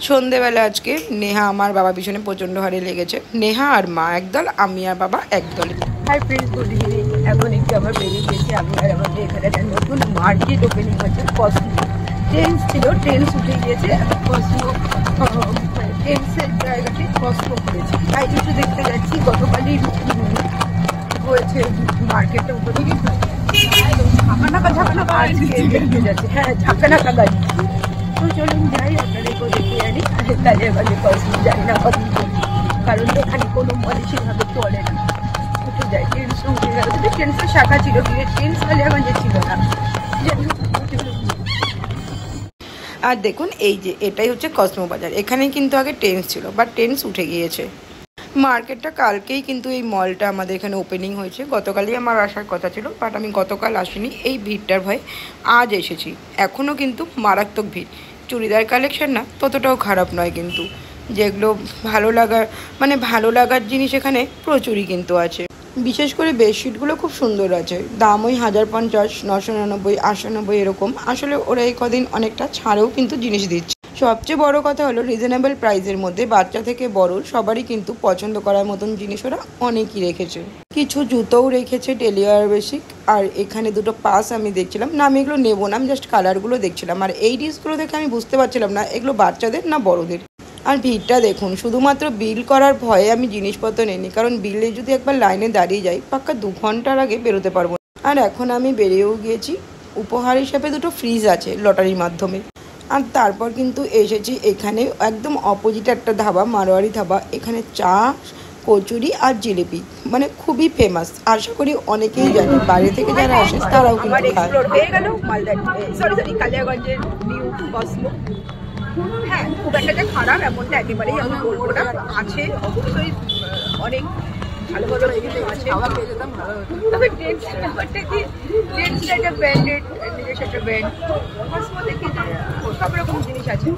সন্ধেবেলা আজকে নেহা আমার বাবা পিছনে প্রচণ্ড হারে লেগেছে। নেহা আর মা একদল, আমি আর বাবা একদল। Hi friends, good evening. এখন একটু আমার বেরিয়ে গেছি আমি আর আমাদের এখানে একটা নতুন মার্কেট ওপেনিং হচ্ছে। কসমো ট্রেন্স ছিল, ট্রেন্স উঠে গিয়েছে, কসমো ট্রেন্সের জায়গাটি কসমো করেছে। তাই একটু দেখতে যাচ্ছি। গতকালই হয়েছে মার্কেটটা ওপেনিং, ঝাঁকানাকা আজকে যাচ্ছে। হ্যাঁ, ঝাঁকানাকা গাড়ি। তো চলুন যাই, আপনাদেরকেও দেখে আনি। কাজের বাজে কসমো জানি না কত, কারণ এখানে কোনো পলিসিভাবে চলে না। উঠে যায় ট্রেন্স, উঠে গেল। কিন্তু ট্রেন্সের শাখা ছিল, ট্রেন্স কালিয়াগঞ্জে ছিল না। আর দেখুন এই যে এটাই হচ্ছে কসমো বাজার। এখানে কিন্তু আগে ট্রেন্স ছিল, বাট ট্রেন্স উঠে গিয়েছে। মার্কেটটা কালকেই কিন্তু এই মলটা আমাদের এখানে ওপেনিং হয়েছে। গতকালই আমার আসার কথা ছিল, বাট আমি গতকাল আসিনি এই ভিড়টার ভয়ে। আজ এসেছি। এখনও কিন্তু মারাত্মক ভিড়। চুড়িদার কালেকশন না ততটাও খারাপ নয়, কিন্তু যেগুলো ভালো লাগার জিনিস এখানে প্রচুরই কিন্তু আছে। বিশেষ করে বেডশিটগুলো খুব সুন্দর আছে। দাম ওই 1050, 999, 98 এরকম। আসলে ওরা এই কদিন অনেকটা ছাড়েও কিন্তু জিনিস দিচ্ছে। সবচেয়ে বড় কথা হলো রিজনেবল প্রাইসের মধ্যে বাচ্চা থেকে বড় সবারই কিন্তু পছন্দ করার মতন জিনিস ওরা অনেকই রেখেছে। কিছু জুতোও রেখেছে ডেলি ওয়্যার বেসিক। আর এখানে দুটো পাস আমি দেখছিলাম না, আমি এগুলো নেবো না, আমি জাস্ট কালারগুলো দেখছিলাম। আর এই ডিসগুলো দেখে আমি বুঝতে পারছিলাম না এগুলো বাচ্চাদের না বড়দের। আর ভিড়টা দেখুন, শুধুমাত্র বিল করার ভয়ে আমি জিনিসপত্র নিইনি, কারণ বিলে যদি একবার লাইনে দাঁড়িয়ে যাই পাক্কা 2 ঘন্টার আগে বেরোতে পারবো। আর এখন আমি বেরিয়েও গিয়েছি। উপহার হিসাবে দুটো ফ্রিজ আছে লটারির মাধ্যমে। আর তারপর কিন্তু এসেছি এখানে একদম অপোজিট একটা ধাবা, মারোয়ারি ধাবা। এখানে চা, কচুরি আর জিলিপি খুবই ফেমাস। আশা করি অনেকেই জানে, বাইরে থেকে যারা আসে তারাও কিন্তু খায়। হয়ে গেল কালিয়াগঞ্জের নিউ কসমো। হ্যাঁ, খুব একটা যে খারাপ এমনটা একেবারেই আমি বলবো না। আছে অবশ্যই অনেক ভালো ভালো জিনিস আছে, তবে ট্রেন্ডসের ব্যাপারটা কি, ট্রেন্ডসের একটা ব্র্যান্ডেড নিজস্ব একটা ব্র্যান্ড। কসমোতে কি সব রকম জিনিস আছে।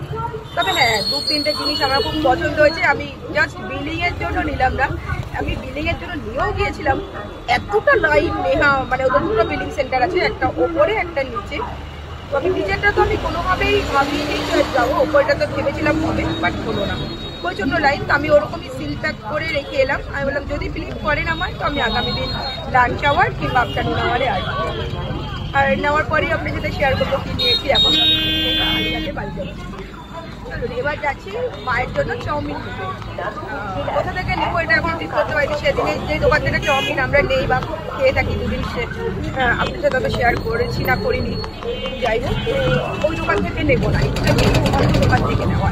তবে হ্যাঁ, 2-3টে জিনিস আমার খুব পছন্দ হয়েছে। আমি জাস্ট বিলিংয়ের জন্য নিলাম না, আমি বিলিংয়ের জন্য নিয়েও গিয়েছিলাম। এতটা লাইন নেহা, ওদের দুটো বিলিং সেন্টার আছে, একটা ওপরে একটা নিচে। তো আমি নিচেরটা তো আমি কোনোভাবেই ভাবিনি যাবো, ওপরটা তো ভেবেছিলাম হবে, বাট হলো না। প্রচণ্ড লাইন। তো আমি ওরকমই সিল প্যাক করে রেখে এলাম। আমি বললাম যদি ফিলিপ করেন আমার, তো আমি আগামী দিন লাঞ্চ আওয়ার কিংবা আফটারনুন আওয়ারে আসবো। আর নেওয়ার পরেই আপনার সাথে শেয়ার করবো কি নিয়েছি। এখন বাড়ি যাবো। এবার যাচ্ছি মায়ের জন্য চাউমিন নিতে। কোথা থেকে নেবো এটা এখন ঠিক করতে পারি। সেদিনে যে দোকান থেকে চাউমিন আমরা নেই বা খেয়ে থাকি দুদিন, আপনার সাথে তো শেয়ার করেছি না করিনি, যাই হোক ওই দোকান থেকে নেবো না, দোকান থেকে নেওয়া।